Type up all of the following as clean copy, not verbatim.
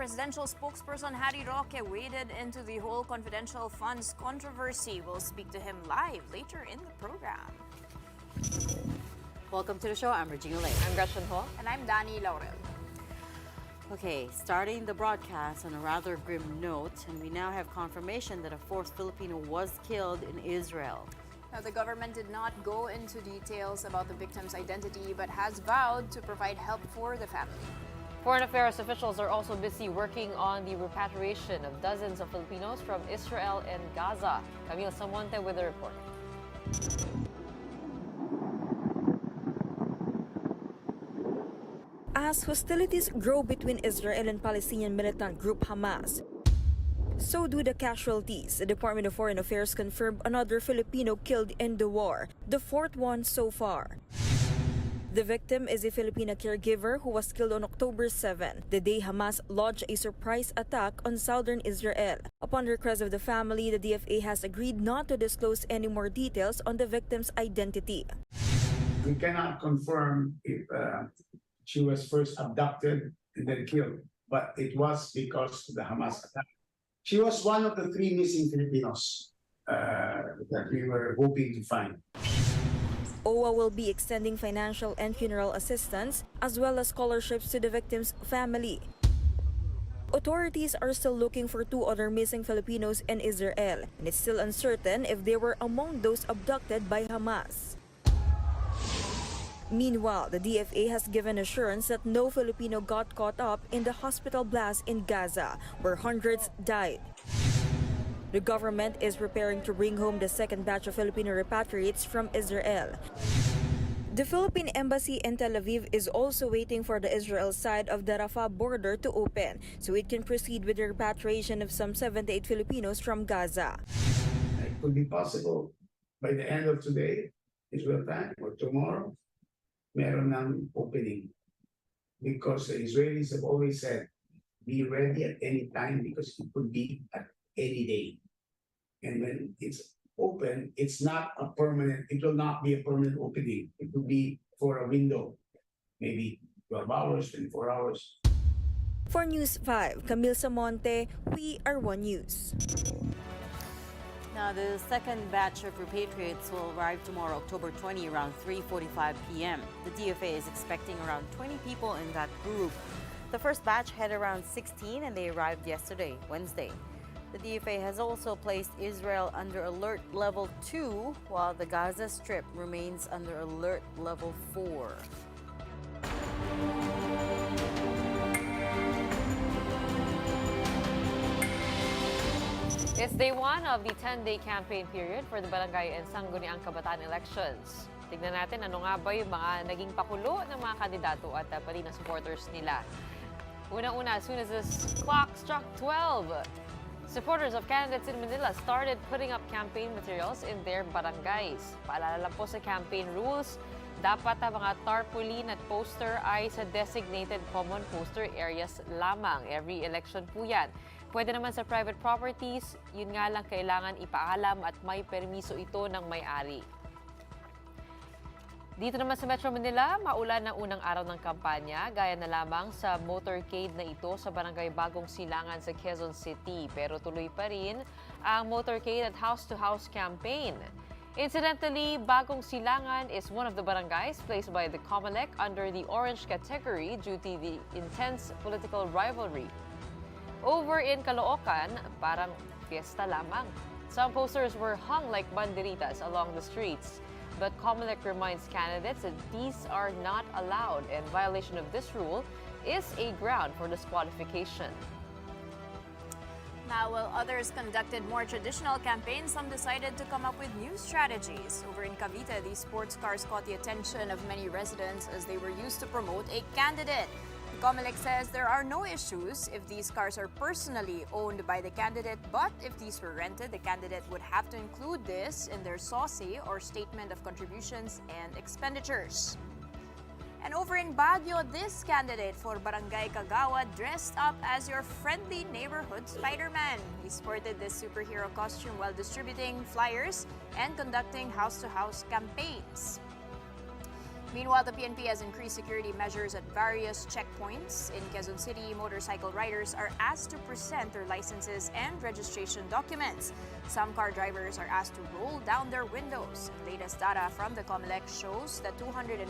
Presidential Spokesperson Harry Roque waded into the whole confidential funds controversy. We'll speak to him live later in the program. Welcome to the show. I'm Regina Lay. I'm Gretchen Ho. And I'm Dani Laurel. Okay, starting the broadcast on a rather grim note, and we now have confirmation that a fourth Filipino was killed in Israel. Now, the government did not go into details about the victim's identity, but has vowed to provide help for the family. Foreign affairs officials are also busy working on the repatriation of dozens of Filipinos from Israel and Gaza. Camille Samonte with the report. As hostilities grow between Israel and Palestinian militant group Hamas, so do the casualties. The Department of Foreign Affairs confirmed another Filipino killed in the war, the fourth one so far. The victim is a Filipino caregiver who was killed on October 7, the day Hamas launched a surprise attack on southern Israel. Upon request of the family, the DFA has agreed not to disclose any more details on the victim's identity. We cannot confirm if she was first abducted and then killed, but it was because of the Hamas attack. She was one of the 3 missing Filipinos that we were hoping to find. OWA will be extending financial and funeral assistance as well as scholarships to the victim's family. Authorities are still looking for 2 other missing Filipinos in Israel, and it's still uncertain if they were among those abducted by Hamas. Meanwhile, the DFA has given assurance that no Filipino got caught up in the hospital blast in Gaza, where hundreds died. The government is preparing to bring home the second batch of Filipino repatriates from Israel. The Philippine Embassy in Tel Aviv is also waiting for the Israel side of the Rafah border to open so it can proceed with the repatriation of some 78 Filipinos from Gaza. It could be possible by the end of today, Israel time, or tomorrow, meron ng opening. Because the Israelis have always said, be ready at any time because it could be at any day. And when it's open, it's not a permanent, it will not be a permanent opening. It will be for a window, maybe 12 hours, 24 hours. For News 5, Camille Samonte, we are One News. Now, the second batch of repatriates will arrive tomorrow, October 20, around 3:45 p.m. The DFA is expecting around 20 people in that group. The first batch had around 16 and they arrived yesterday, Wednesday. The DFA has also placed Israel under alert level 2, while the Gaza Strip remains under alert level 4. It's day 1 of the 10-day campaign period for the Barangay and Sangguniang Kabataan elections. Tignan natin ano nga ba yung mga naging pakulo ng mga kandidato at pati na supporters nila. Una-una, as soon as this clock struck 12, supporters of candidates in Manila started putting up campaign materials in their barangays. Paalala lang po sa campaign rules, dapat ang mga tarpaulin at poster ay sa designated common poster areas lamang. Every election po yan. Pwede naman sa private properties, yun nga lang kailangan ipaalam at may permiso ito ng may-ari. Dito naman sa Metro Manila, maulan ng unang araw ng kampanya, gaya na lamang sa motorcade na ito sa Barangay Bagong Silangan sa Quezon City. Pero tuloy pa rin ang motorcade at house-to-house campaign. Incidentally, Bagong Silangan is one of the barangays placed by the Comelec under the orange category due to the intense political rivalry. Over in Caloocan, parang fiesta lamang. Some posters were hung like banderitas along the streets. But Comelec reminds candidates that these are not allowed, and violation of this rule is a ground for disqualification. Now, while others conducted more traditional campaigns, some decided to come up with new strategies. Over in Cavite, these sports cars caught the attention of many residents as they were used to promote a candidate. Comelec says there are no issues if these cars are personally owned by the candidate, but if these were rented, the candidate would have to include this in their SOSI or Statement of Contributions and Expenditures. And over in Baguio, this candidate for Barangay Kagawa dressed up as your friendly neighborhood Spider-Man. He sported this superhero costume while distributing flyers and conducting house-to-house campaigns. Meanwhile, the PNP has increased security measures at various checkpoints. In Quezon City, motorcycle riders are asked to present their licenses and registration documents. Some car drivers are asked to roll down their windows. Latest data from the Comelec shows that 246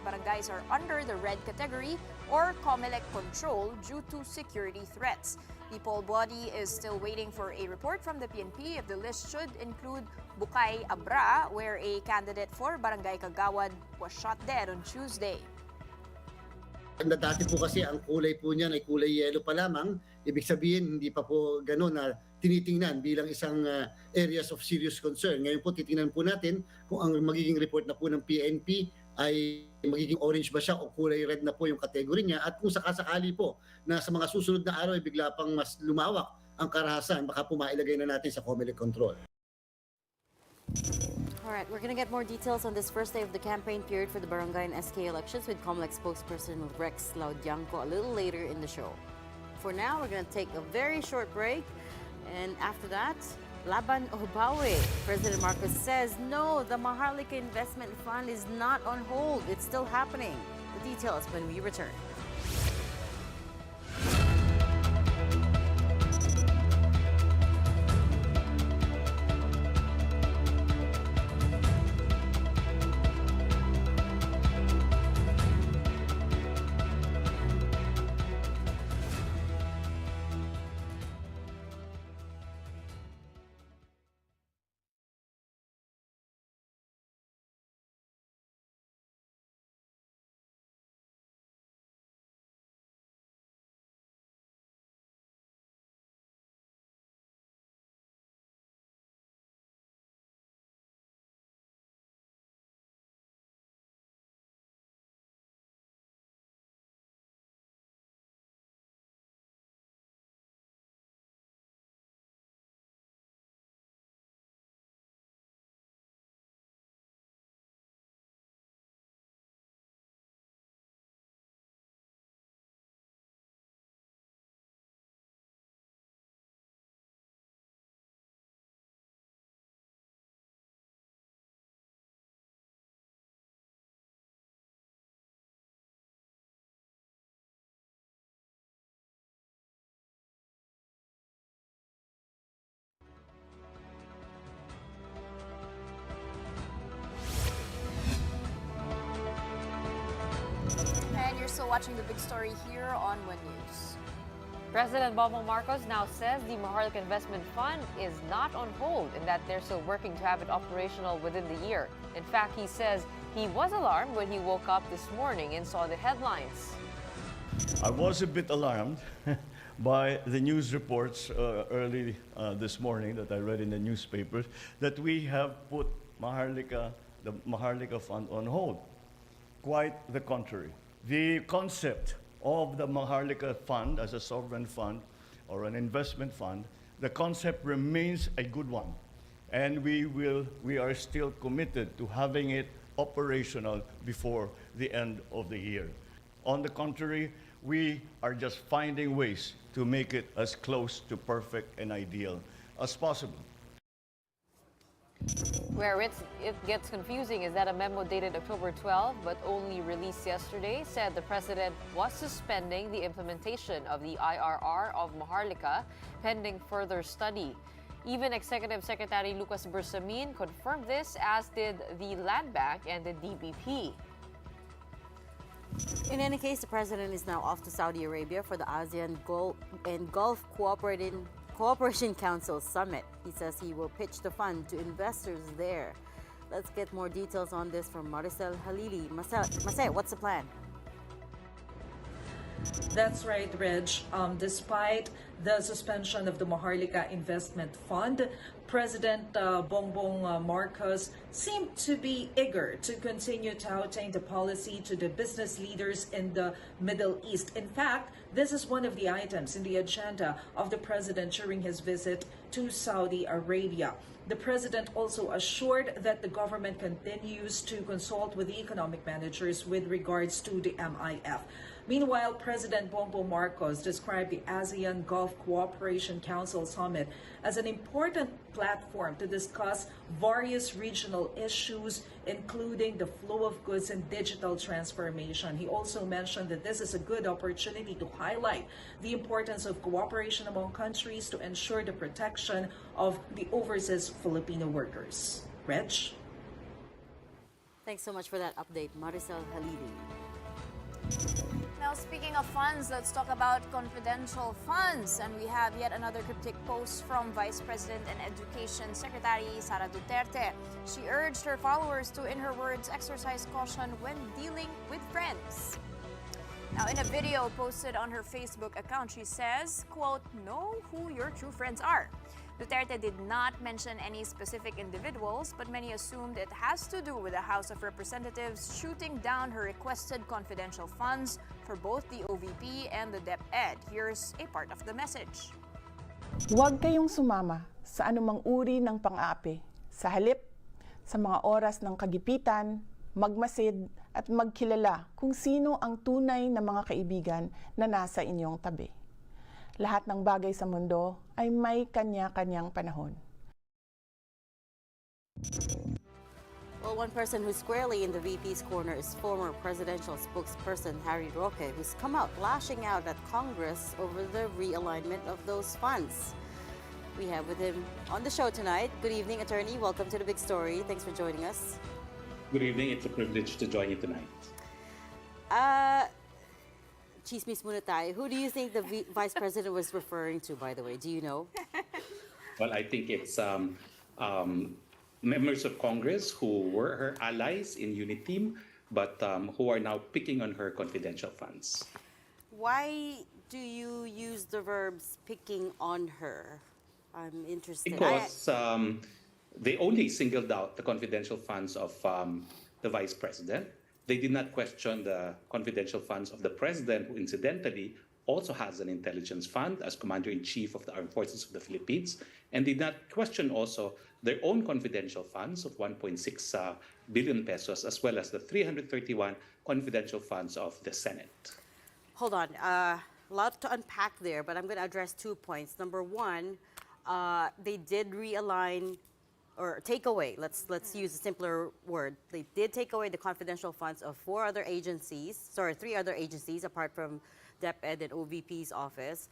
barangays are under the red category or Comelec control due to security threats. The poll body is still waiting for a report from the PNP if the list should include Bukay Abra, where a candidate for Barangay Kagawad was shot dead on Tuesday. Dati po kasi ang kulay po niyan ay kulay yellow pa lamang. Ibig sabihin, hindi pa po gano'n na tinitingnan bilang isang areas of serious concern. Ngayon po, titingnan po natin kung ang magiging report na po ng PNP ay magiging orange ba siya o kulay red na po yung category niya. At kung sakasakali po na sa mga susunod na araw ay bigla pang mas lumawak ang karahasan, baka po mailagay na natin sa Comelec control. All right, we're going to get more details on this first day of the campaign period for the barangay and SK elections with Comelec Spokesperson Rex Laudiangco a little later in the show. For now, we're going to take a very short break, and after that, Laban o Bawi. President Marcos says, no, the Maharlika Investment Fund is not on hold. It's still happening. The details when we return. And you're still watching the big story here on One News. President Bongbong Marcos now says the Maharlika Investment Fund is not on hold and that they're still working to have it operational within the year. In fact, he says he was alarmed when he woke up this morning and saw the headlines. I was a bit alarmed by the news reports early this morning that I read in the newspapers that we have put the Maharlika Fund on hold. Quite the contrary. The concept of the Maharlika Fund as a sovereign fund or an investment fund, the concept remains a good one. And we are still committed to having it operational before the end of the year. On the contrary, we are just finding ways to make it as close to perfect and ideal as possible. Where it gets confusing is that a memo dated October 12 but only released yesterday said the president was suspending the implementation of the IRR of Maharlika pending further study. Even Executive Secretary Lucas Bersamin confirmed this, as did the Land Bank and the DBP. In any case, the president is now off to Saudi Arabia for the ASEAN and Gulf Cooperation Council Summit. He says he will pitch the fund to investors there. Let's get more details on this from Maricel Halili. Maricel, what's the plan? That's right, Reg. Despite the suspension of the Maharlika Investment Fund, President Bongbong Marcos seemed to be eager to continue touting the policy to the business leaders in the Middle East. In fact, this is one of the items in the agenda of the president during his visit to Saudi Arabia. The president also assured that the government continues to consult with the economic managers with regards to the MIF. Meanwhile, President Bongbong Marcos described the ASEAN Gulf Cooperation Council Summit as an important platform to discuss various regional issues, including the flow of goods and digital transformation. He also mentioned that this is a good opportunity to highlight the importance of cooperation among countries to ensure the protection of the overseas Filipino workers. Reg? Thanks so much for that update, Maricel Halili. Now, speaking of funds, let's talk about confidential funds. And we have yet another cryptic post from Vice President and Education Secretary Sara Duterte. She urged her followers to, in her words, exercise caution when dealing with friends. Now, in a video posted on her Facebook account, she says, quote, "Know who your true friends are." Duterte did not mention any specific individuals, but many assumed it has to do with the House of Representatives shooting down her requested confidential funds for both the OVP and the DepEd. Here's a part of the message. Huwag kayong sumama sa anumang uri ng pang-aapi. Sa halip, sa mga oras ng kagipitan, magmasid at magkilala kung sino ang tunay na mga kaibigan na nasa inyong tabi. Lahat ng bagay sa mundo ay may kanya-kanyang panahon. Well, one person who's squarely in the VP's corner is former presidential spokesperson Harry Roque, who's come out lashing out at Congress over the realignment of those funds. We have with him on the show tonight. Good evening, Attorney. Welcome to The Big Story. Thanks for joining us. Good evening. It's a privilege to join you tonight. Chismis muna tayo. Who do you think the Vice President was referring to, by the way? Do you know? Well, I think it's members of Congress who were her allies in UNITEAM, but who are now picking on her confidential funds. Why do you use the verbs picking on her? I'm interested. Because they only singled out the confidential funds of the Vice President. They did not question the confidential funds of the President, who incidentally also has an intelligence fund as Commander-in-Chief of the Armed Forces of the Philippines, and did not question also their own confidential funds of 1.6 billion pesos, as well as the 331 confidential funds of the Senate. Hold on. A lot to unpack there, but I'm going to address 2 points. Number one, they did realign or take away, let's use a simpler word. They did take away the confidential funds of three other agencies apart from DepEd and OVP's office.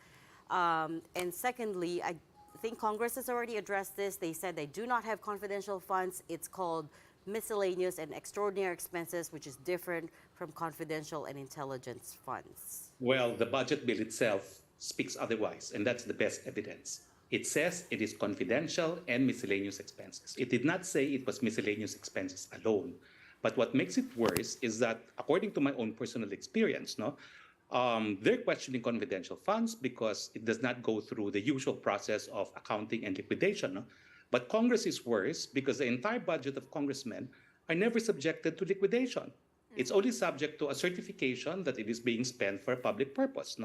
And secondly, I think Congress has already addressed this. They said they do not have confidential funds. It's called miscellaneous and extraordinary expenses, which is different from confidential and intelligence funds. Well, the budget bill itself speaks otherwise, and that's the best evidence. It says it is confidential and miscellaneous expenses. It did not say it was miscellaneous expenses alone. But what makes it worse is that, according to my own personal experience, they're questioning confidential funds because it does not go through the usual process of accounting and liquidation. But Congress is worse because the entire budget of congressmen are never subjected to liquidation. It's only subject to a certification that it is being spent for a public purpose.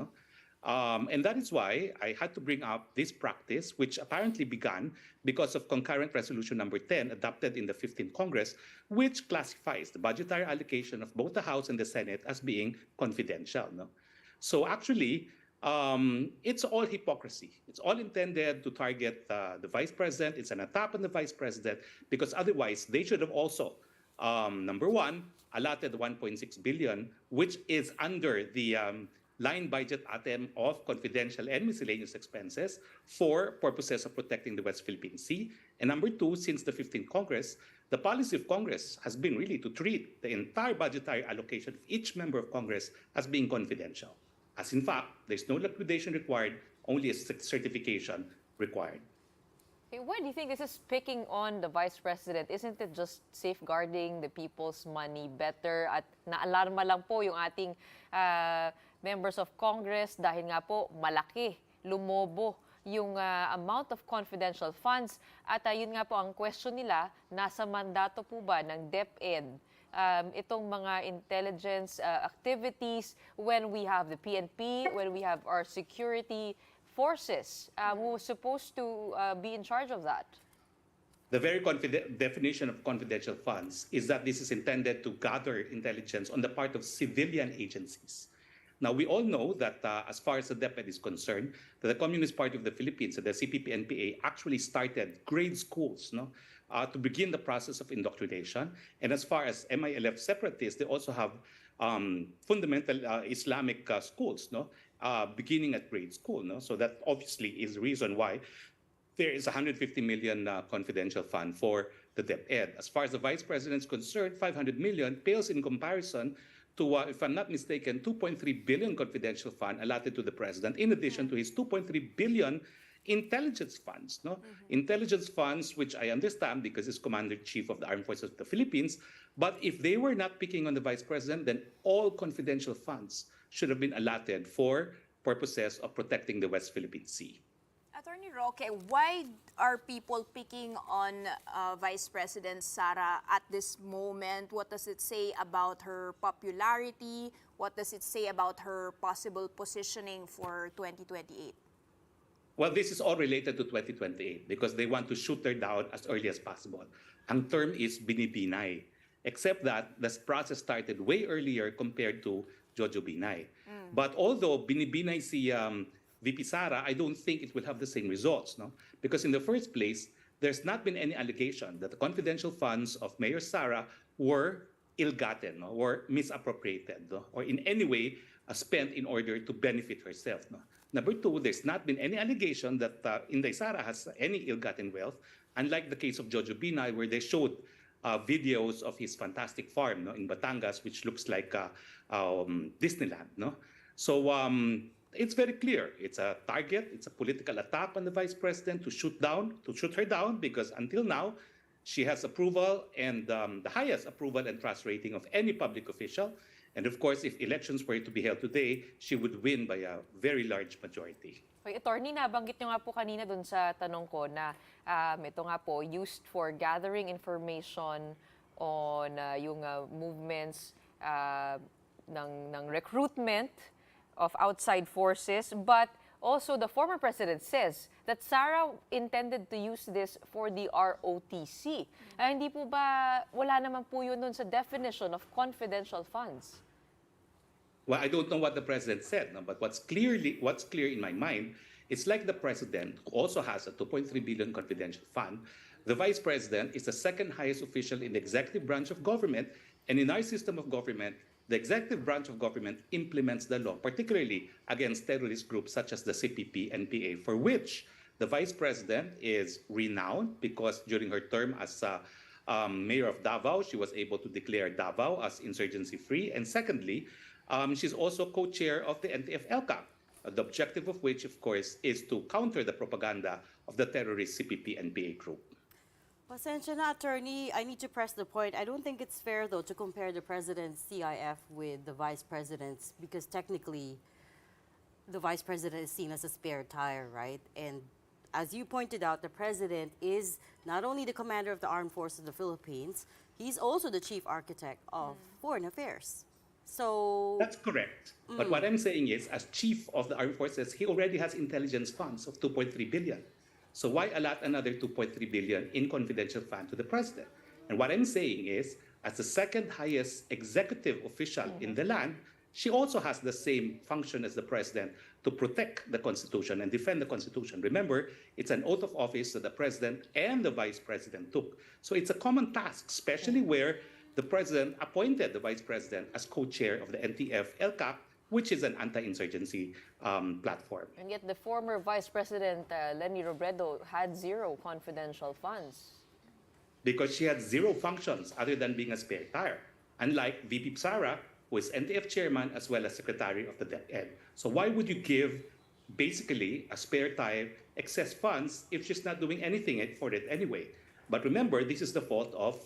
And that is why I had to bring up this practice, which apparently began because of concurrent resolution number 10 adopted in the 15th Congress, which classifies the budgetary allocation of both the House and the Senate as being confidential. So actually, it's all hypocrisy. It's all intended to target the Vice President. It's an attack on the Vice President because otherwise they should have also, number one, allotted 1.6 billion, which is under the line budget item of confidential and miscellaneous expenses for purposes of protecting the West Philippine Sea. And number two, since the 15th Congress, the policy of Congress has been really to treat the entire budgetary allocation of each member of Congress as being confidential. As in fact, there's no liquidation required, only a certification required. Why do you think this is picking on the Vice President? Isn't it just safeguarding the people's money better? At naalarma lang po yung ating members of Congress dahil nga po malaki, lumobo yung amount of confidential funds. At yun nga po ang question nila, nasa mandato po ba ng DepEd itong mga intelligence activities when we have the PNP, when we have our security forces who was supposed to be in charge of that? The very definition of confidential funds is that this is intended to gather intelligence on the part of civilian agencies. Now, we all know that as far as the DepEd is concerned, that the Communist Party of the Philippines, the CPP-NPA, actually started grade schools to begin the process of indoctrination. And as far as MILF separatists, they also have fundamental Islamic schools beginning at grade school. So that obviously is the reason why there is 150 million confidential fund for the DepEd. As far as the Vice President is concerned, 500 million pales in comparison to, if I'm not mistaken, 2.3 billion confidential fund allotted to the President, in addition to his 2.3 billion intelligence funds. Intelligence funds, which I understand because he's Commander-in-Chief of the Armed Forces of the Philippines, but if they were not picking on the Vice President, then all confidential funds should have been allotted for purposes of protecting the West Philippine Sea. Attorney Roque, why are people picking on Vice President Sara at this moment? What does it say about her popularity? What does it say about her possible positioning for 2028? Well, this is all related to 2028 because they want to shoot her down as early as possible. Ang term is binibinay, except that the process started way earlier compared to Jojo Binay. But although binibinay si VP Sara, I don't think it will have the same results, because in the first place, there's not been any allegation that the confidential funds of Mayor Sara were ill-gotten, or misappropriated, or in any way spent in order to benefit herself. Number two, there's not been any allegation that Inday Sara has any ill-gotten wealth, unlike the case of Jojo Binay, where they showed videos of his fantastic farm in Batangas, which looks like Disneyland. So it's very clear. It's a target. It's a political attack on the Vice President to shoot her down, because until now, she has approval and the highest approval and trust rating of any public official. And of course, if elections were to be held today, she would win by a very large majority. Okay, Attorney, nabanggit nyo nga po kanina dun sa tanong ko na ito nga po, used for gathering information on yung movements ng recruitment of outside forces, but also the former president says that Sara intended to use this for the ROTC. Hindi po ba, wala naman po yun dun sa definition of confidential funds? Well, I don't know what the president said, but what's clear in my mind, it's like the president, who also has a 2.3 billion confidential fund. The vice president is the second highest official in the executive branch of government, and in our system of government, the executive branch of government implements the law, particularly against terrorist groups such as the CPP-NPA, for which the vice president is renowned because during her term as mayor of Davao, she was able to declare Davao as insurgency-free. And secondly, she's also co-chair of the LTFRB, the objective of which, of course, is to counter the propaganda of the terrorist CPP-NPA group. Pasensya na, Attorney, I need to press the point. I don't think it's fair, though, to compare the President's CIF with the Vice President's, because technically, the Vice President is seen as a spare tire, right? And as you pointed out, the President is not only the commander of the Armed Forces of the Philippines, he's also the chief architect of foreign affairs. So that's correct. But what I'm saying is, as chief of the Armed Forces, he already has intelligence funds of 2.3 billion. So why allot another 2.3 billion in confidential fund to the president? And what I'm saying is, as the second highest executive official in the land, she also has the same function as the president to protect the Constitution and defend the Constitution. Remember, it's an oath of office that the president and the vice president took. So it's a common task, especially where the president appointed the vice president as co-chair of the LTFRB, which is an anti-insurgency platform. And yet the former Vice President, Leni Robredo, had zero confidential funds. Because she had zero functions other than being a spare tire, unlike VP Sara, who is NTF chairman as well as secretary of the DepEd. So why would you give basically a spare tire excess funds if she's not doing anything for it anyway? But remember, this is the fault of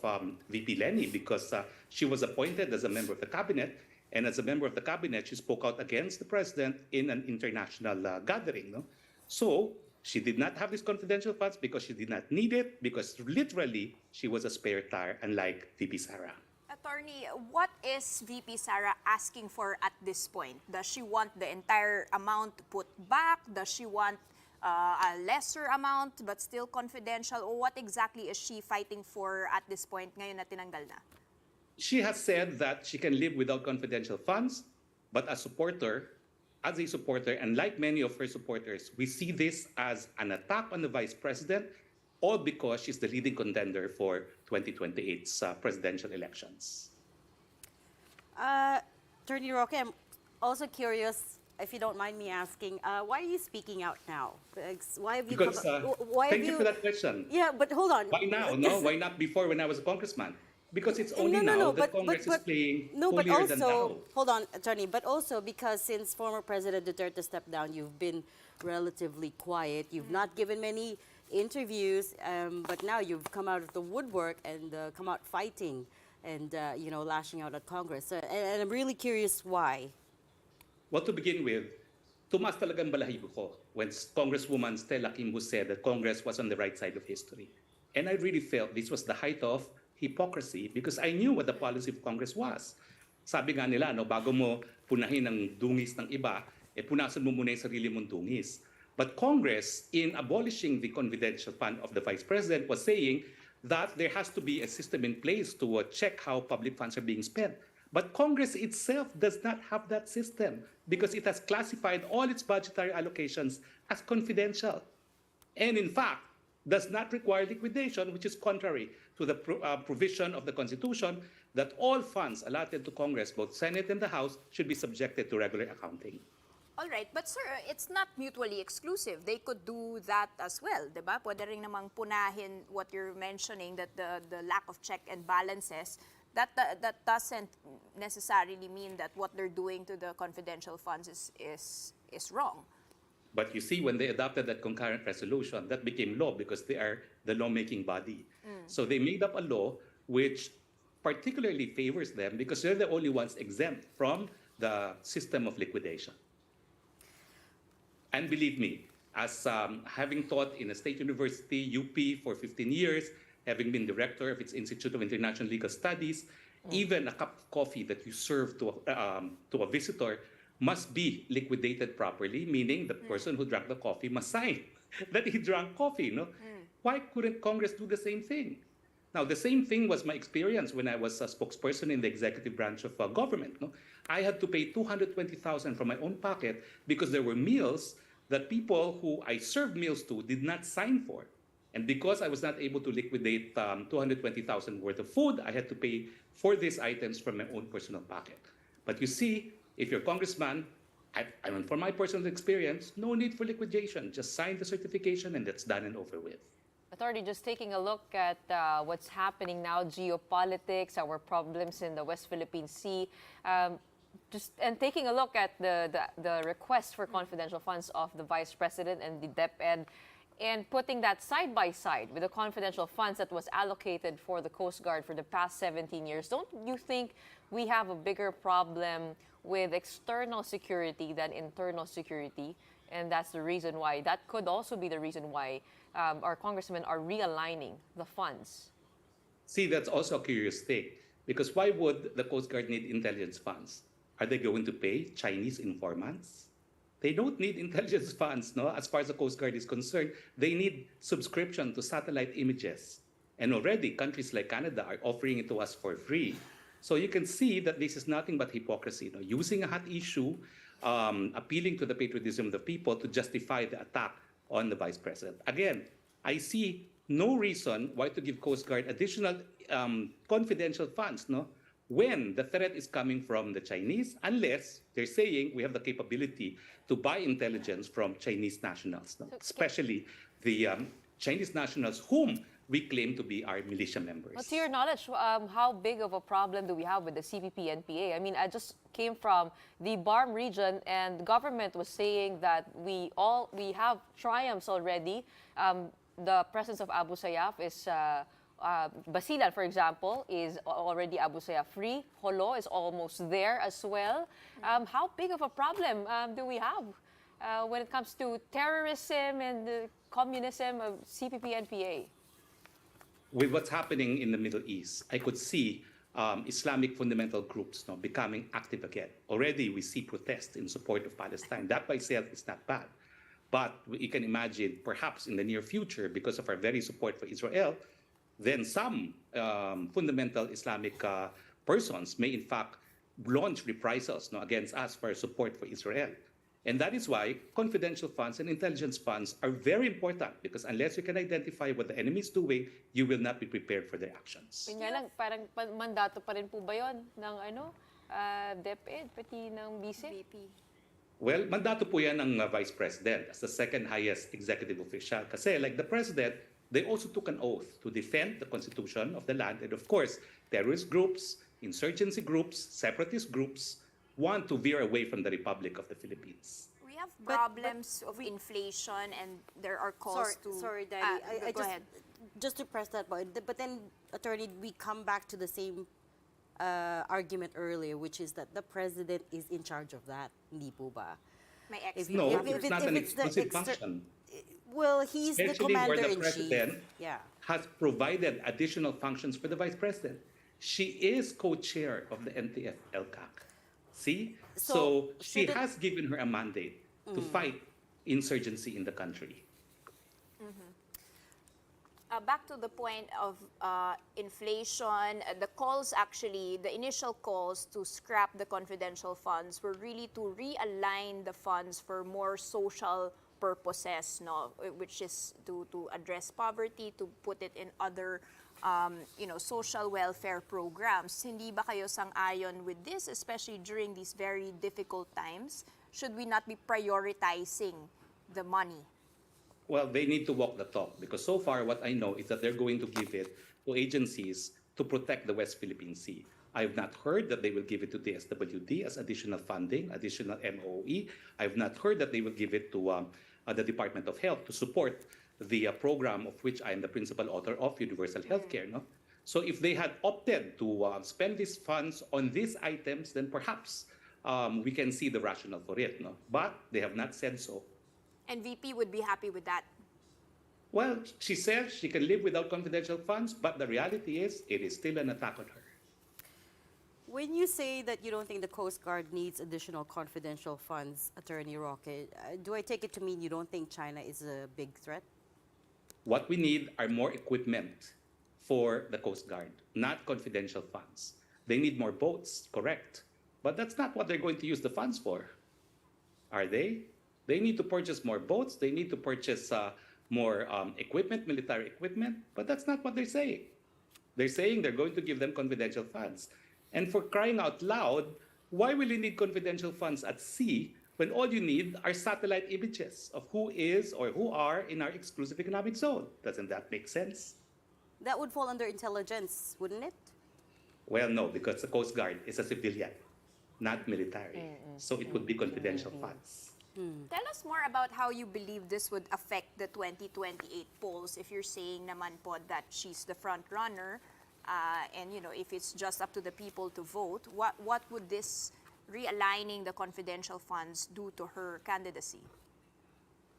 VP Leni, because she was appointed as a member of the cabinet. And as a member of the cabinet, she spoke out against the president in an international gathering. So she did not have these confidential funds because she did not need it, because literally she was a spare tire, unlike VP Sara. Attorney, what is VP Sara asking for at this point? Does she want the entire amount put back? Does she want a lesser amount but still confidential? Or what exactly is she fighting for at this point ngayon na tinanggal na? She has said that she can live without confidential funds, But as a supporter, and like many of her supporters, we see this as an attack on the vice president, all because she's the leading contender for 2028's presidential elections. Attorney Roque, I'm also curious, if you don't mind me asking, why are you speaking out now? Why have you Because, thank you for that question. Yeah, but hold on. Why now? No, why not before when I was a congressman? Because it's only now that Congress is playing holier than thou. Hold on, Attorney, but also because since former President Duterte stepped down, you've been relatively quiet. You've not given many interviews, but now you've come out of the woodwork and come out fighting and, lashing out at Congress. And I'm really curious why. Well, to begin with, tumaas talagang balahibo ko when Congresswoman Stella Kimbu said that Congress was on the right side of history. And I really felt this was the height of hypocrisy because I knew what the policy of Congress was. Sabi nga nila, bago mo punahin ang dungis ng iba, punasan mo muna yung sarili mong dungis. But Congress, in abolishing the confidential fund of the Vice President, was saying that there has to be a system in place to check how public funds are being spent. But Congress itself does not have that system because it has classified all its budgetary allocations as confidential. And in fact, does not require liquidation, which is contrary to the provision of the Constitution that all funds allotted to Congress, both Senate and the House, should be subjected to regular accounting. All right, but sir, it's not mutually exclusive. They could do that as well, diba? Pwede rin namang punahin what you're mentioning, that the lack of check and balances, that doesn't necessarily mean that what they're doing to the confidential funds is wrong. But you see, when they adopted that concurrent resolution, that became law because they are the lawmaking body. So they made up a law which particularly favors them because they're the only ones exempt from the system of liquidation. And believe me, as having taught in a state university, UP, for 15 years, having been director of its Institute of International Legal Studies, even a cup of coffee that you serve to a visitor must be liquidated properly, meaning the person who drank the coffee must sign that he drank coffee. No? Why couldn't Congress do the same thing? Now, the same thing was my experience when I was a spokesperson in the executive branch of government. No? I had to pay $220,000 from my own pocket because there were meals that people who I served meals to did not sign for. And because I was not able to liquidate $220,000 worth of food, I had to pay for these items from my own personal pocket. But you see, if you're a congressman, I mean, from my personal experience, no need for liquidation. Just sign the certification and that's done and over with. Attorney, just taking a look at what's happening now, geopolitics, our problems in the West Philippine Sea, and taking a look at the request for confidential funds of the Vice President and the DepEd, and putting that side by side with the confidential funds that was allocated for the Coast Guard for the past 17 years, don't you think we have a bigger problem with external security than internal security? And that's the reason why, that could also be the reason why our congressmen are realigning the funds. See, that's also a curious thing, because why would the Coast Guard need intelligence funds? Are they going to pay Chinese informants? They don't need intelligence funds, no? As far as the Coast Guard is concerned, they need subscription to satellite images. And already, countries like Canada are offering it to us for free. So you can see that this is nothing but hypocrisy, no? Using a hot issue, appealing to the patriotism of the people to justify the attack on the Vice President. Again, I see no reason why to give Coast Guard additional confidential funds, no? When the threat is coming from the Chinese, unless they're saying we have the capability to buy intelligence from Chinese nationals, no? Especially the Chinese nationals whom we claim to be our militia members. But to your knowledge, how big of a problem do we have with the CPP-NPA? I mean, I just came from the BARM region, and the government was saying that we have triumphs already. The presence of Abu Sayyaf is Basilan, for example, is already Abu Sayyaf free. Jolo is almost there as well. How big of a problem do we have when it comes to terrorism and the communism of CPP-NPA? With what's happening in the Middle East, I could see Islamic fundamental groups now becoming active again. Already we see protests in support of Palestine. That by itself is not bad. But you can imagine, perhaps in the near future, because of our very support for Israel, then some fundamental Islamic persons may in fact launch reprisals against us for support for Israel. And that is why confidential funds and intelligence funds are very important, because unless you can identify what the enemy is doing, you will not be prepared for their actions. Yun nga lang, parang mandato pa rin po ba yun ng DepEd, pati ng VP. Well, mandato po yan ng Vice President as the second highest executive official. Kasi like the President, they also took an oath to defend the Constitution of the land. And of course, terrorist groups, insurgency groups, separatist groups want to veer away from the Republic of the Philippines. We have problems of inflation, and there are calls to... Sorry, Daddy. Go ahead. Just to press that point, but then, Attorney, we come back to the same argument earlier, which is that the President is in charge of that. Hindi po ba? May No, it's not an exclusive function. Well, he's the Especially where the commander-in-chief. President has provided additional functions for the Vice President. She is co-chair of the LTFRB. See? So she has given her a mandate to fight insurgency in the country. Back to the point of inflation, the initial calls to scrap the confidential funds were really to realign the funds for more social purposes, which is to address poverty, to put it in other social welfare programs. Hindi ba kayo sang-ayon with this, especially during these very difficult times? Should we not be prioritizing the money? Well, they need to walk the talk, because so far what I know is that they're going to give it to agencies to protect the West Philippine Sea. I have not heard that they will give it to the SWD as additional funding, additional MOE. I have not heard that they will give it to the Department of Health to support the program of which I am the principal author of, Universal Healthcare. So if they had opted to spend these funds on these items, then perhaps we can see the rationale for it. But they have not said so. And VP would be happy with that? Well, she says she can live without confidential funds, but the reality is it is still an attack on her. When you say that you don't think the Coast Guard needs additional confidential funds, Attorney Roque, do I take it to mean you don't think China is a big threat? What we need are more equipment for the Coast Guard, not confidential funds. They need more boats, correct. But that's not what they're going to use the funds for. Are they? They need to purchase more boats. They need to purchase more equipment, military equipment. But that's not what they're saying. They're saying they're going to give them confidential funds. And for crying out loud, why will you need confidential funds at sea when all you need are satellite images of who is or who are in our exclusive economic zone? Doesn't that make sense? That would fall under intelligence, wouldn't it? Well, no, because the Coast Guard is a civilian, not military. So it would be confidential funds. Tell us more about how you believe this would affect the 2028 polls if you're saying naman po that she's the front runner, and if it's just up to the people to vote, what would this realigning the confidential funds do to her candidacy?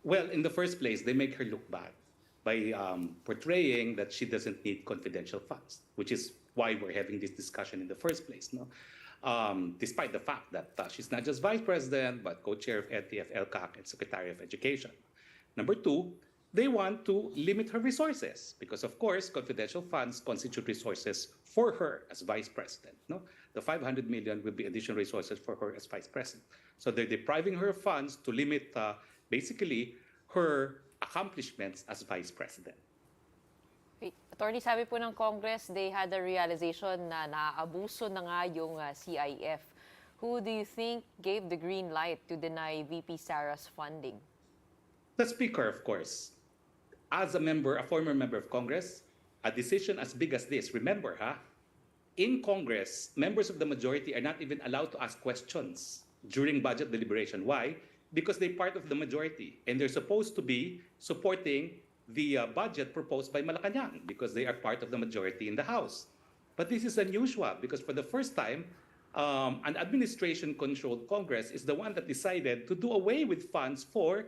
Well, in the first place, they make her look bad by portraying that she doesn't need confidential funds, which is why we're having this discussion in the first place. Despite the fact that she's not just vice president, but co-chair of LTFRB and secretary of education. Number two, they want to limit her resources because, of course, confidential funds constitute resources for her as vice president. The 500 million will be additional resources for her as vice president. So they're depriving her of funds to limit, basically, her accomplishments as vice president. Attorney, sabi po ng Congress, they had a realization na naaabuso na nga yung CIF. Who do you think gave the green light to deny VP Sara's funding? The Speaker, of course. As a former member of Congress, a decision as big as this, remember, in Congress, members of the majority are not even allowed to ask questions during budget deliberation. Why? Because they're part of the majority, and they're supposed to be supporting the budget proposed by Malacanang because they are part of the majority in the House. But this is unusual because for the first time, an administration-controlled Congress is the one that decided to do away with funds for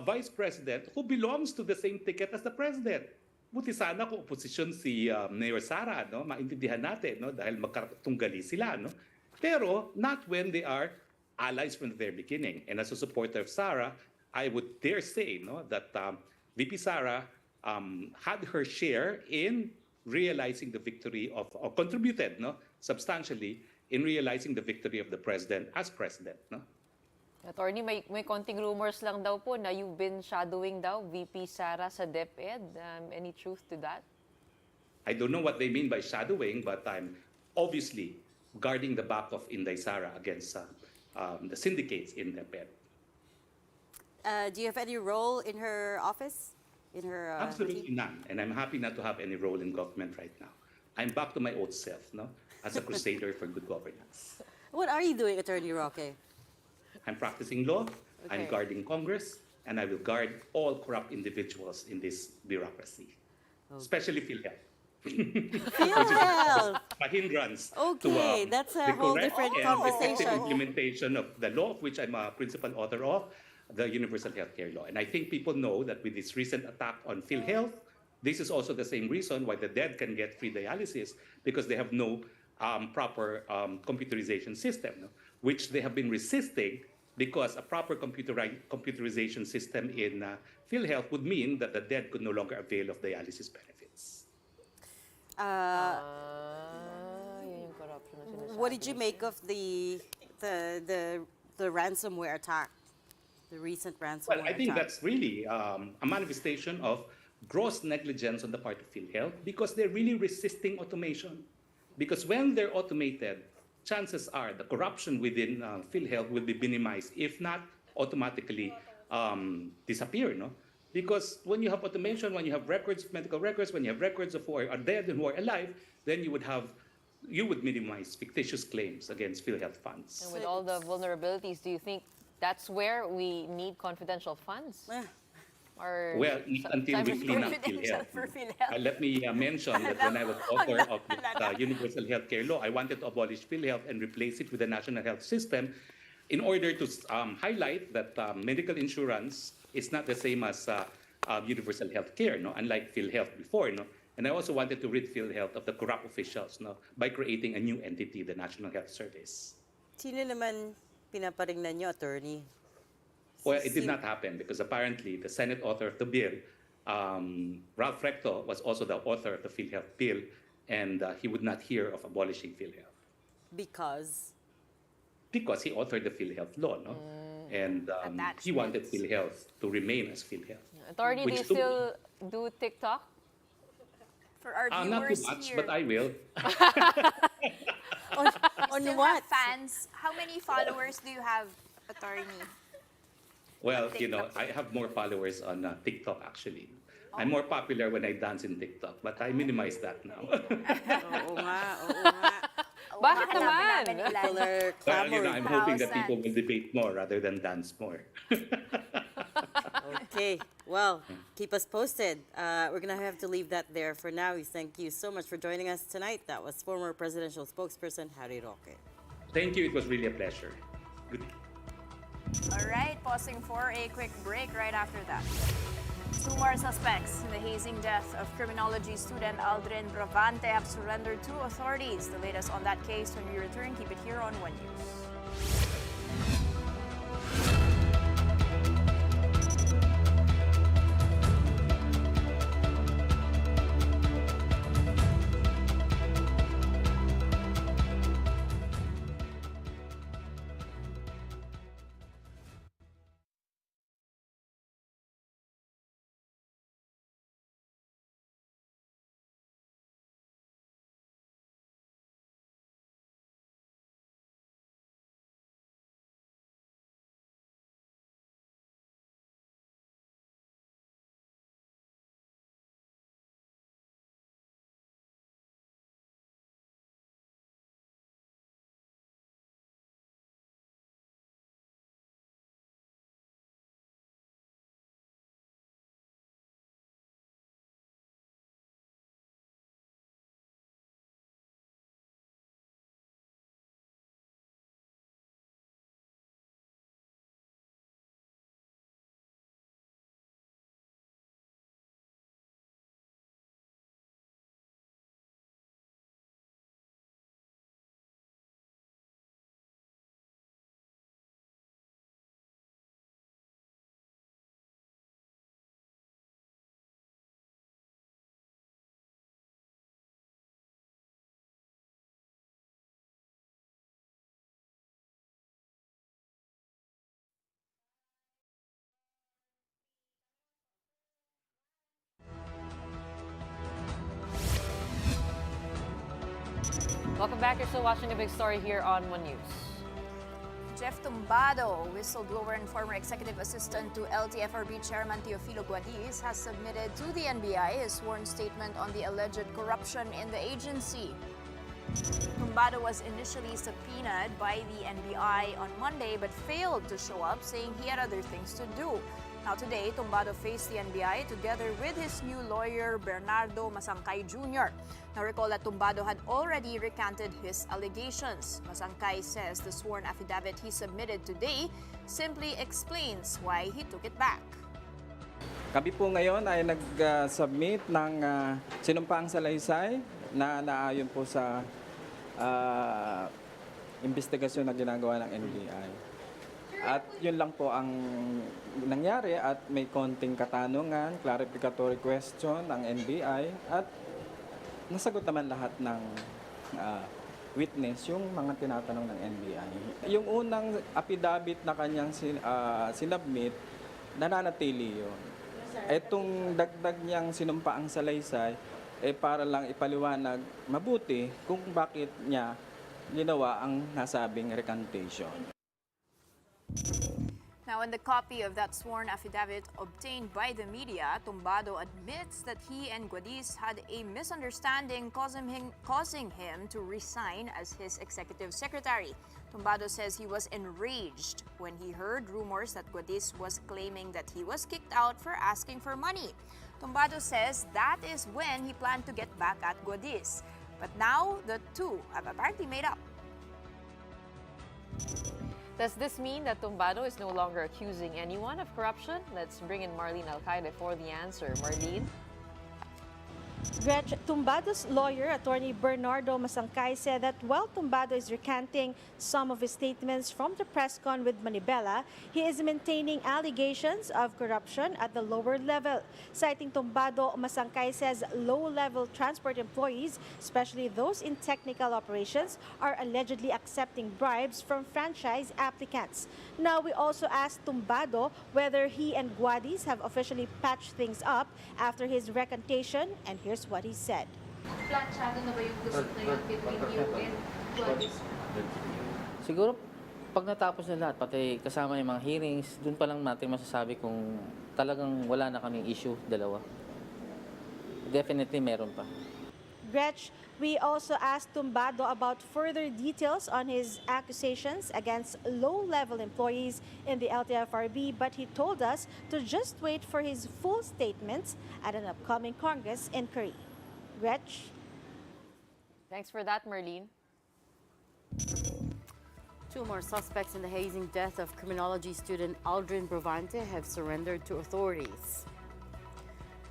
Vice President who belongs to the same ticket as the President. Buti sana kung oposisyon si Mayor Sara, maintindihan natin, dahil magkatunggali sila. Pero not when they are allies from the very beginning. And as a supporter of Sara, I would dare say that VP Sara had her share in realizing the victory or contributed substantially in realizing the victory of the president as president. No? Attorney, may konting rumors lang daw po na you've been shadowing daw VP Sara sa DepEd. Any truth to that? I don't know what they mean by shadowing, but I'm obviously guarding the back of Inday Sara against the syndicates in DepEd. Do you have any role in her office? In her Absolutely none, and I'm happy not to have any role in government right now. I'm back to my old self, no, as a crusader for good governance. What are you doing, Attorney Roque? I'm practicing law, I'm Okay. guarding Congress, and I will guard all corrupt individuals in this bureaucracy, especially PhilHealth. PhilHealth! A hindrance Okay, to that's a the whole correct different and effective conversation. implementation of the law, of which I'm a principal author of, the Universal Healthcare Law. And I think people know that with this recent attack on PhilHealth, this is also the same reason why the dead can get free dialysis, because they have no proper computerization system, no? Which they have been resisting, because a proper computerization system in PhilHealth would mean that the dead could no longer avail of dialysis benefits. Yun yung corruption na sinasabi. What did you make of the ransomware attack? The recent ransomware Well, I think attack? that's really a manifestation of gross negligence on the part of PhilHealth, because they're really resisting automation. Because when they're automated, chances are the corruption within PhilHealth will be minimized, if not automatically disappear. No? Because when you have automation, when you have records, medical records, when you have records of who are dead and who are alive, then you would minimize fictitious claims against PhilHealth funds. And with all the vulnerabilities, do you think that's where we need confidential funds? Or Well, not until we clean up Confidential PhilHealth. for PhilHealth. Let me mention that when I was author of the Universal Healthcare Law, I wanted to abolish PhilHealth and replace it with the National Health System, in order to highlight that medical insurance is not the same as universal health care, no? Unlike PhilHealth before. No? And I also wanted to rid PhilHealth of the corrupt officials, no? By creating a new entity, the National Health Service. Sino naman pinaparingnan nyo, Attorney? Well, it did not happen, because apparently the Senate author of the bill, Ralph Recto, was also the author of the PhilHealth bill, and he would not hear of abolishing PhilHealth. Because? Because he authored the PhilHealth law, no? And he wanted PhilHealth to remain as PhilHealth. Attorney, do you Which took- still do TikTok? For our Not too viewers much, here, but I will. On still what? have fans. How many followers do you have, Attorney? Well, you know, I have more followers on TikTok, actually. I'm more popular when I dance in TikTok, but I minimize that now. Oo nga, oo nga. Bakit naman? Hanapin namin ilan. People are Well, you know, clamoring. I'm hoping that Thousands. people will debate more rather than dance more. Okay, well, keep us posted. We're going to have to leave that there for now. We thank you so much for joining us tonight. That was former presidential spokesperson Harry Roque. Thank you. It was really a pleasure. Good. All right, pausing for a quick break right after that. 2 more suspects in the hazing death of criminology student Aldrin Bravante have surrendered to authorities. The latest on that case when we return. Keep it here on One News. Welcome back. You're still watching a big story here on One News. Jeff Tumbado, whistleblower and former executive assistant to LTFRB Chairman Teofilo Guadiz, has submitted to the NBI a sworn statement on the alleged corruption in the agency. Tumbado was initially subpoenaed by the NBI on Monday but failed to show up, saying he had other things to do. Now today, Tumbado faced the NBI together with his new lawyer, Bernardo Masangkay Jr. Now recall that Tumbado had already recanted his allegations. Masangkay says the sworn affidavit he submitted today simply explains why he took it back. Kami po ngayon ay nag-submit ng sinumpaang salaysay na naayon po sa investigasyon na ginagawa ng NBI. At yun lang po ang nangyari at may konting katanungan, clarificatory question ng NBI at nasagot naman lahat ng witness yung mga tinatanong ng NBI. Yung unang affidavit na kanyang sinubmit, nananatili yun. Itong dagdag niyang sinumpaang salaysay, para lang ipaliwanag mabuti kung bakit niya ginawa ang nasabing recantation. Now, in the copy of that sworn affidavit obtained by the media, Tumbado admits that he and Guadiz had a misunderstanding causing him to resign as his executive secretary. Tumbado says he was enraged when he heard rumors that Guadiz was claiming that he was kicked out for asking for money. Tumbado says that is when he planned to get back at Guadiz. But now, the two have apparently made up. Does this mean that Tumbado is no longer accusing anyone of corruption? Let's bring in Marlene Alcaide for the answer. Marlene? Gretch, Tumbado's lawyer, attorney Bernardo Masangkay, said that while Tumbado is recanting some of his statements from the press con with Manibela, he is maintaining allegations of corruption at the lower level. Citing Tumbado, Masangkay says low-level transport employees, especially those in technical operations, are allegedly accepting bribes from franchise applicants. Now, we also asked Tumbado whether he and Guadiz have officially patched things up after his recantation, and here's what he said. Planchado na ba yung gusot na yun between you and Guadiz? Siguro, pag natapos na lahat, pati kasama yung mga hearings, dun pa lang natin masasabi kung talagang wala na kaming issue, dalawa. Definitely meron pa. Gretch, we also asked Tumbado about further details on his accusations against low-level employees in the LTFRB, but he told us to just wait for his full statements at an upcoming Congress inquiry. Gretch? Thanks for that, Marlene. Two more suspects in the hazing death of criminology student Aldrin Bravante have surrendered to authorities.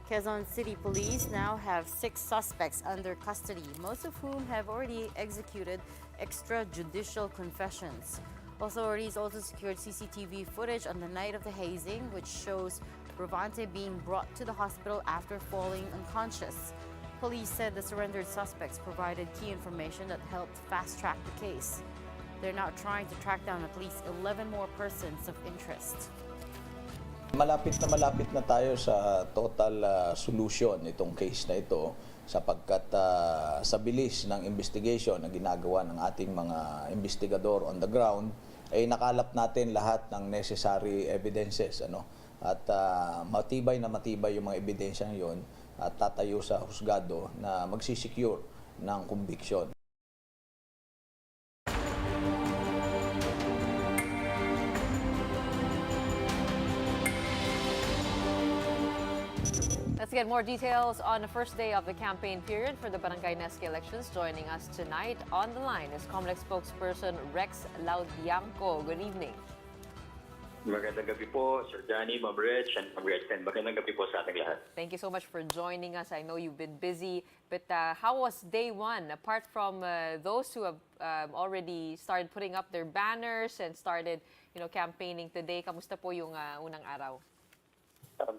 Quezon City Police now have 6 suspects under custody, most of whom have already executed extrajudicial confessions. Authorities also secured CCTV footage on the night of the hazing, which shows Bravante being brought to the hospital after falling unconscious. Police said the surrendered suspects provided key information that helped fast-track the case. They're now trying to track down at least 11 more persons of interest. Malapit na tayo sa total solution itong case na ito sapagkat sa bilis ng investigation na ginagawa ng ating mga investigador on the ground ay nakalap natin lahat ng necessary evidences at matibay yung mga ebidensya yon at tatayo sa husgado na magsisecure ng conviction. Let's get more details on the first day of the campaign period for the Barangay Nesque elections. Joining us tonight on the line is Comelec Spokesperson Rex Laudiangco. Good evening. Magandang gabi po, Sir Danny, Ma'am Rich, and Ma'am Gretchen. Magandang gabi po sa ating lahat. Thank you so much for joining us. I know you've been busy, but how was day one? Apart from those who have already started putting up their banners and started, campaigning today, kamusta po yung unang araw?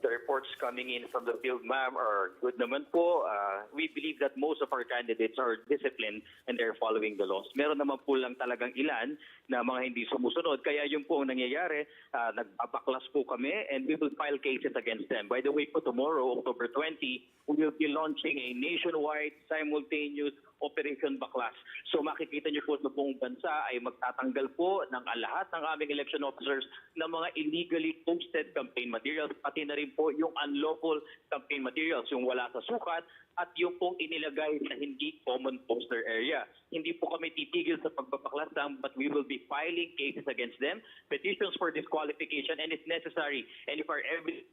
the reports coming in from the field, ma'am, are good naman po. We believe that most of our candidates are disciplined and they're following the laws. Meron naman po lang talagang ilan na mga hindi sumusunod. Kaya yun po ang nangyayari, nagbabaklas po kami and we will file cases against them. By the way po, tomorrow, October 20, we will be launching a nationwide simultaneous Operation Baklas. So makikita niyo po sa buong bansa ay magtatanggal po ng lahat ng aming election officers ng mga illegally posted campaign materials, pati na rin po yung unlawful campaign materials, yung wala sa sukat at yung pong inilagay sa hindi common poster area. Hindi po kami titigil sa pagbabaklas but we will be filing cases against them, petitions for disqualification and if necessary, and if our evidence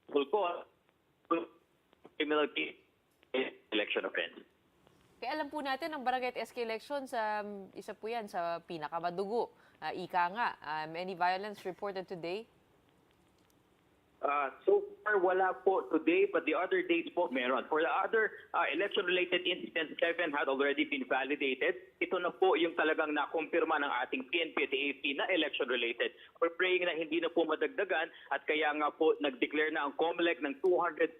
will call criminal case election offense. Kaya alam po natin, ang barangay at SK elections, isa po yan sa pinakamadugo. Ika nga, any violence reported today? So far, wala po today, but the other days po meron. For the other election-related incidents, 7 had already been validated. Ito na po yung talagang nakumpirma ng ating PNP at AFP na election-related. We're praying na hindi na po madagdagan at kaya nga po nag-declare na ang Comelec ng 242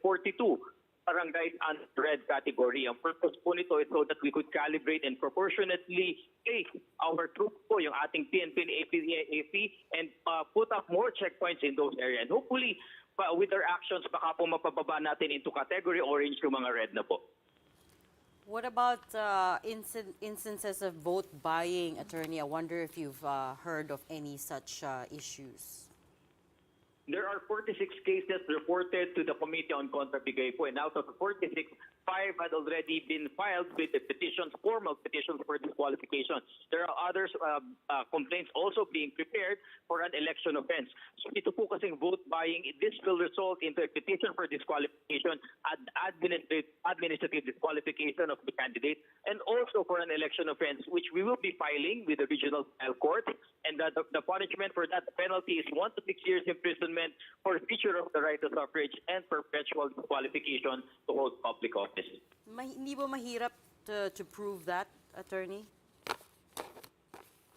barangays under red category. Ang purpose po nito is so that we could calibrate and proportionately place our troops po, yung ating PNP and AFP, and put up more checkpoints in those areas. And hopefully, with our actions, baka po mapababa natin into category orange yung mga red na po. What about instances of vote buying, Attorney? I wonder if you've heard of any such issues. There are 46 cases reported to the Committee on Contrabigay po, and out of the 46, 5 had already been filed with the petitions, formal petitions for disqualification. There are others complaints also being prepared for an election offense. So ito po kasing vote buying, this will result into a petition for disqualification and administrative disqualification of the candidate, and also for an election offense, which we will be filing with the regional trial court, and the punishment for that penalty is 1 to 6 years imprisonment for feature of the right to suffrage and perpetual disqualification to hold public office. Hindi ba mahirap to prove that, Attorney?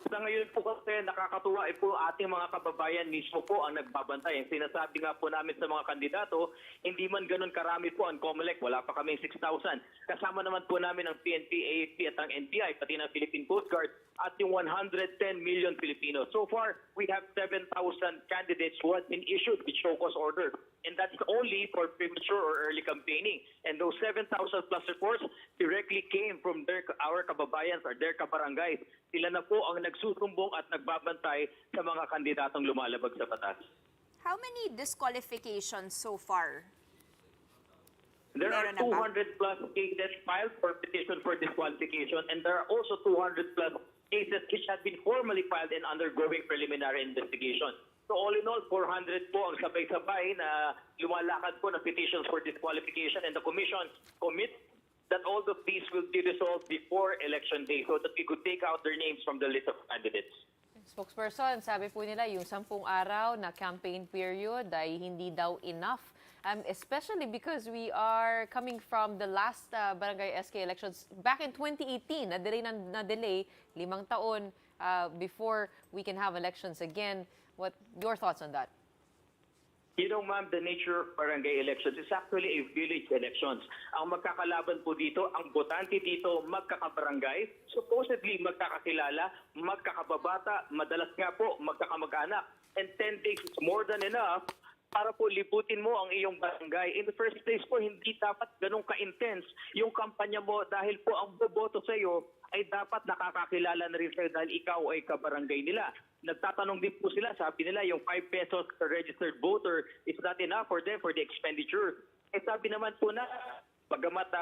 Sa ngayon po kasi nakakatuwa po ating mga kababayan mismo po ang nagbabantay. Ang sinasabi nga po namin sa mga kandidato, hindi man ganun karami po ang Comelec, wala pa kaming 6,000. Kasama naman po namin ang PNP, AFP at ang NBI, pati ng Philippine Coast Guard at yung 110 million Filipinos. So far, we have 7,000 candidates who have been issued with show cause order. And that's only for premature or early campaigning. And those 7,000 plus reports directly came from our kababayans or their kabarangays. Sila na po ang nagsusumbong at nagbabantay sa mga kandidatong lumalabag sa batas. How many disqualifications so far? There are 200 plus cases filed for petition for disqualification, and there are also 200 plus cases which have been formally filed and undergoing preliminary investigation. So all in all, 400 po ang sabay-sabay na lumalakad po na petitions for disqualification, and the Commission commits that all of these will be resolved before election day so that we could take out their names from the list of candidates. Spokesperson, sabi po nila yung 10 araw na campaign period ay hindi daw enough, especially because we are coming from the last barangay SK elections back in 2018. Na-delay 5 taon before we can have elections again. What your thoughts on that? You know, ma'am, the nature of barangay elections is actually a village elections. Ang magkakalaban po dito, ang botante dito, magkakabarangay, supposedly magkakakilala, magkakababata, madalas nga po magkakamag-anak. And 10 days is more than enough para po liputin mo ang iyong barangay. In the first place po, hindi dapat ganun ka-intense yung kampanya mo dahil po ang boboto sa iyo ay dapat nakakakilala na rin sa'yo dahil ikaw ay kabarangay nila. Nagtatanong din po sila, sabi nila yung 5 pesos per registered voter is not enough for them for the expenditure. Eh sabi naman po na, bagamat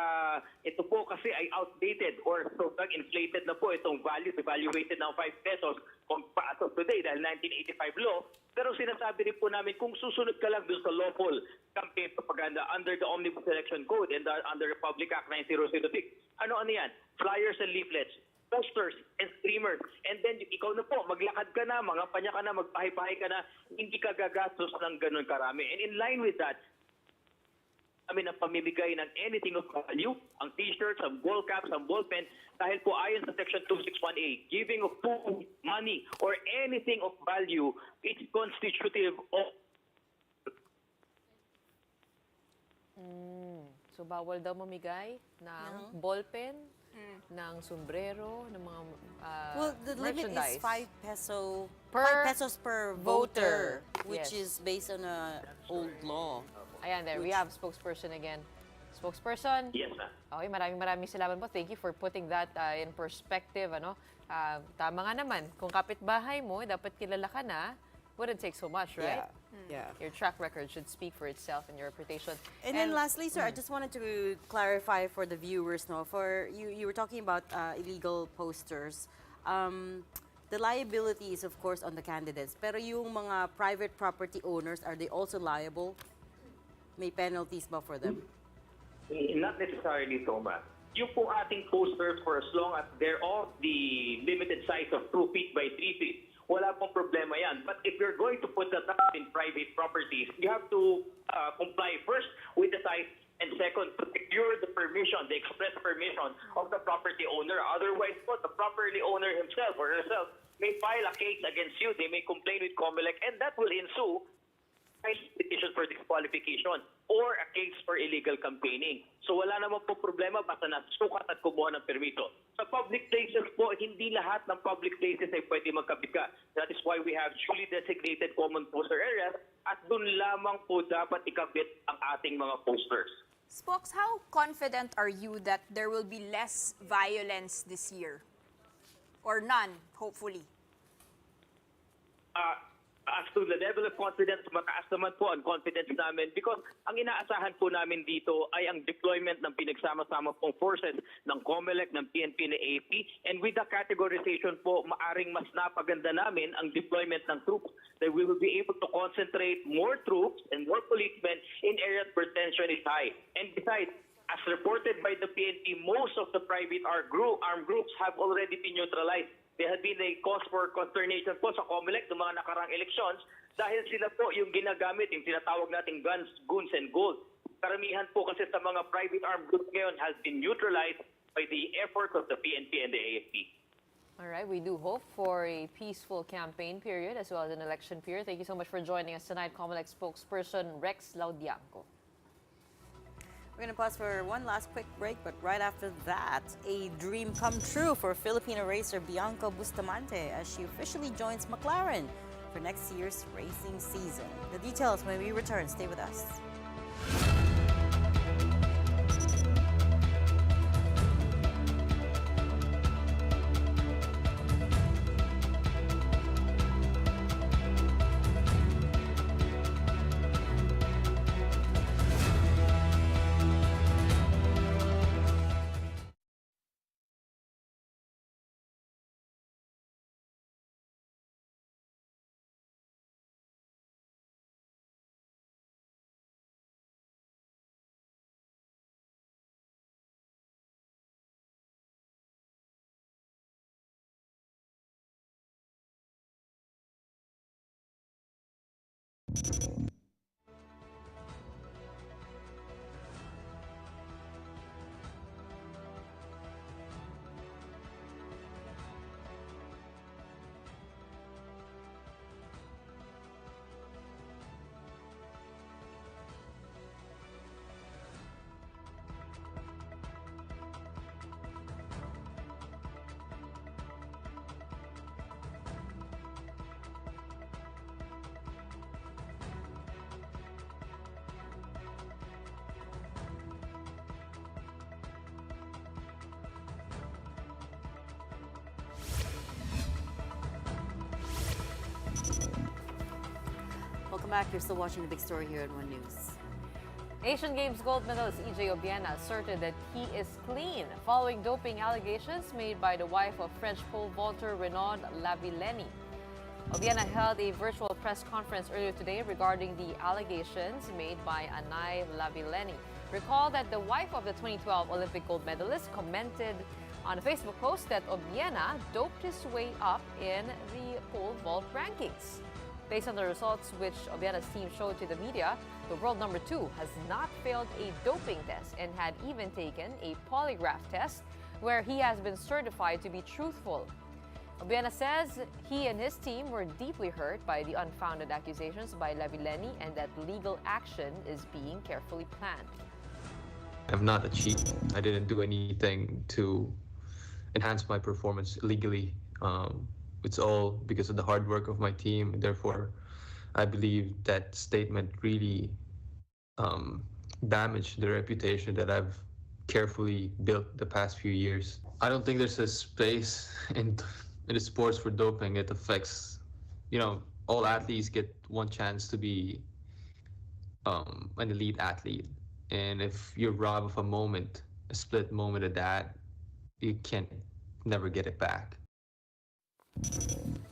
ito po kasi ay outdated or sobrang inflated na po itong value, evaluated ng 5 pesos as of today dahil 1985 law. Pero sinasabi rin po namin kung susunod ka lang dun sa lawful campaign propaganda under the Omnibus Election Code and under Republic Act 9006. Ano yan? Flyers and leaflets, posters and streamers. And then ikaw na po, maglakad ka na, mga panya ka na, magpahay-pahay ka na, hindi ka gagastos ng ganun karami. And in line with that, ang pamimigay ng anything of value, ang t-shirts, ang ball caps, ang ball pen, dahil po ayon sa Section 261A, giving of food, money, or anything of value, it's constitutive of So, bawal daw mamigay ng ballpen, ng sombrero, ng mga Well, the limit merchandise. is 5 pesos per voter. voter, which Yes. is based on a old law. Ayan, there we have spokesperson again. Spokesperson? Yes, ma'am. Okay, maraming salamat po. Thank you for putting that in perspective. Tama nga naman, kung kapitbahay mo, dapat kilala ka na, wouldn't take so much, right? Yeah. Your track record should speak for itself and your reputation. And then lastly, sir, I just wanted to clarify for the viewers, no, for you were talking about illegal posters. The liability is of course on the candidates, pero yung mga private property owners, are they also liable? May penalties ba for them? Not necessarily, Toma. Yung po ating posters, for as long as they're of the limited size of 2 feet by 3 feet, wala pong problema yan. But if you're going to put that up in private properties, you have to comply first with the size, and second, to secure the permission, the express permission of the property owner. Otherwise, the property owner himself or herself may file a case against you. They may complain with Comelec, and that will ensue a petition for disqualification or a case for illegal campaigning. So wala naman po problema basta nasukat at kumuha ng permito. Sa public places po, hindi lahat ng public places ay pwede magkabit ka. That is why we have duly designated common poster areas at dun lamang po dapat ikabit ang ating mga posters. Spokes, how confident are you that there will be less violence this year? Or none, hopefully? As to the level of confidence, mataas naman po ang confidence namin because ang inaasahan po namin dito ay ang deployment ng pinagsama-sama pong forces ng Comelec, ng PNP, ng AFP, and with the categorization po, maaring mas napaganda namin ang deployment ng troops, that we will be able to concentrate more troops and more policemen in areas where tension is high. And besides, as reported by the PNP, most of the private armed groups have already been neutralized. There had been a cause for consternation po sa Comelec ng mga nakarang elections dahil sila po yung ginagamit, yung tinatawag nating guns, goons, and gold. Karamihan po kasi sa mga private armed groups ngayon has been neutralized by the efforts of the PNP and the AFP. All right, we do hope for a peaceful campaign period as well as an election period. Thank you so much for joining us tonight, Comelec Spokesperson Rex Laudiangco. We're going to pause for one last quick break, but right after that, a dream come true for Filipino racer Bianca Bustamante as she officially joins McLaren for next year's racing season. The details when we return. Stay with us. Welcome back. You're still watching the big story here at One News. Asian Games gold medalist EJ Obiena asserted that he is clean following doping allegations made by the wife of French pole vaulter Rody Duterte. Obiena held a virtual press conference earlier today regarding the allegations made by Atty. Duterte. Recall that the wife of the 2012 Olympic gold medalist commented on a Facebook post that Obiena doped his way up in the pole vault rankings. Based on the results which Obiena's team showed to the media, the world number 2 has not failed a doping test and had even taken a polygraph test where he has been certified to be truthful. Obiena says he and his team were deeply hurt by the unfounded accusations by Duterte and that legal action is being carefully planned. I'm not a cheat. I didn't do anything to enhance my performance illegally. It's all because of the hard work of my team. Therefore, I believe that statement really damaged the reputation that I've carefully built the past few years. I don't think there's a space in the sports for doping. It affects, all athletes get one chance to be an elite athlete. And if you're robbed of a moment, a split moment of that, you can never get it back.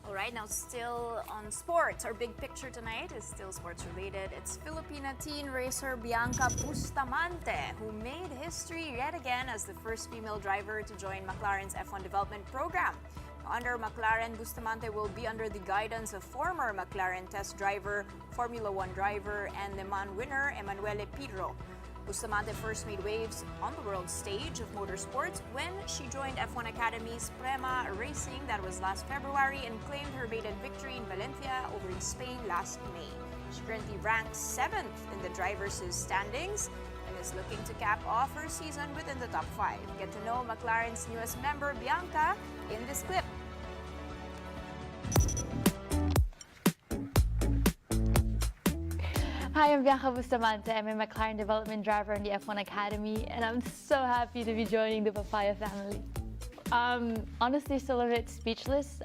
All right, now still on sports. Our big picture tonight is still sports related. It's Filipina teen racer Bianca Bustamante, who made history yet again as the first female driver to join McLaren's F1 development program. Under McLaren, Bustamante will be under the guidance of former McLaren test driver, Formula One driver, and Le Mans winner Emanuele Pirro. Bustamante first made waves on the world stage of motorsports when she joined F1 Academy's Prema Racing, that was last February, and claimed her maiden victory in Valencia over in Spain last May. She currently ranks 7th in the drivers' standings and is looking to cap off her season within the top 5. Get to know McLaren's newest member, Bianca, in this clip. Hi, I'm Bianca Bustamante. I'm a McLaren development driver in the F1 Academy, and I'm so happy to be joining the Papaya family. Honestly, still a bit speechless.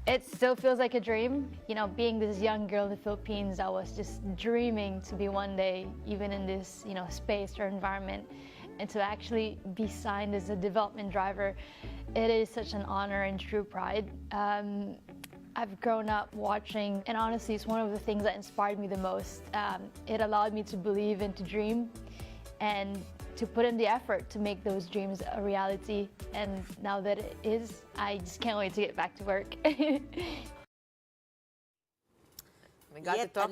It still feels like a dream. Being this young girl in the Philippines, I was just dreaming to be one day, even in this, space or environment, and to actually be signed as a development driver. It is such an honor and true pride. I've grown up watching, and honestly, it's one of the things that inspired me the most. It allowed me to believe and to dream and to put in the effort to make those dreams a reality. And now that it is, I just can't wait to get back to work. I got to talk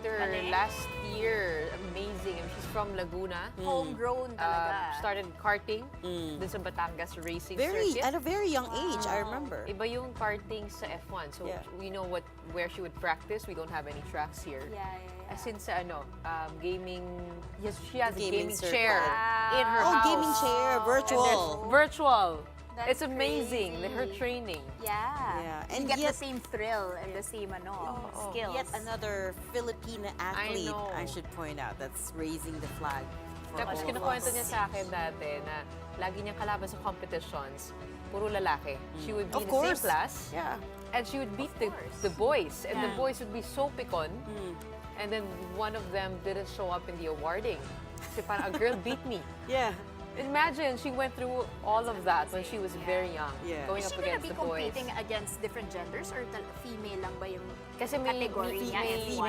to her last year. Amazing. She's from Laguna. Homegrown talaga. Started karting dun sa Batangas racing circuit. At a very young age, I remember. Iba yung karting sa F1. So we know where she would practice. We don't have any tracks here. As in sa gaming. Yes, she has a gaming chair in her house. Gaming chair, virtual. Virtual. That's it's amazing, crazy. her training. And you get the same thrill and the same skills. Yet another Filipina athlete, I should point out, that's raising the flag for Tapos all of kinukwento us. niya sa akin dati na lagi niyang kalaban sa competitions, puro lalaki. She would be in the same class, and she would beat the boys, and the boys would be so picon, and then one of them didn't show up in the awarding. Kasi parang a girl beat me. Imagine, she went through all of that when she was very young, going up against the boys. Is she competing against different genders or female lang ba yung Kasi may category niya?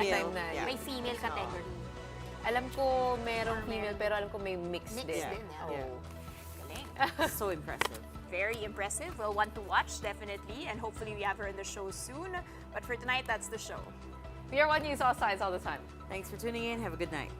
May female category. Alam ko merong female, pero alam ko may mixed din. So impressive. Very impressive. Well, one to watch, definitely. And hopefully we have her in the show soon. But for tonight, that's the show. PR1 News, all sides, all the time. Thanks for tuning in. Have a good night.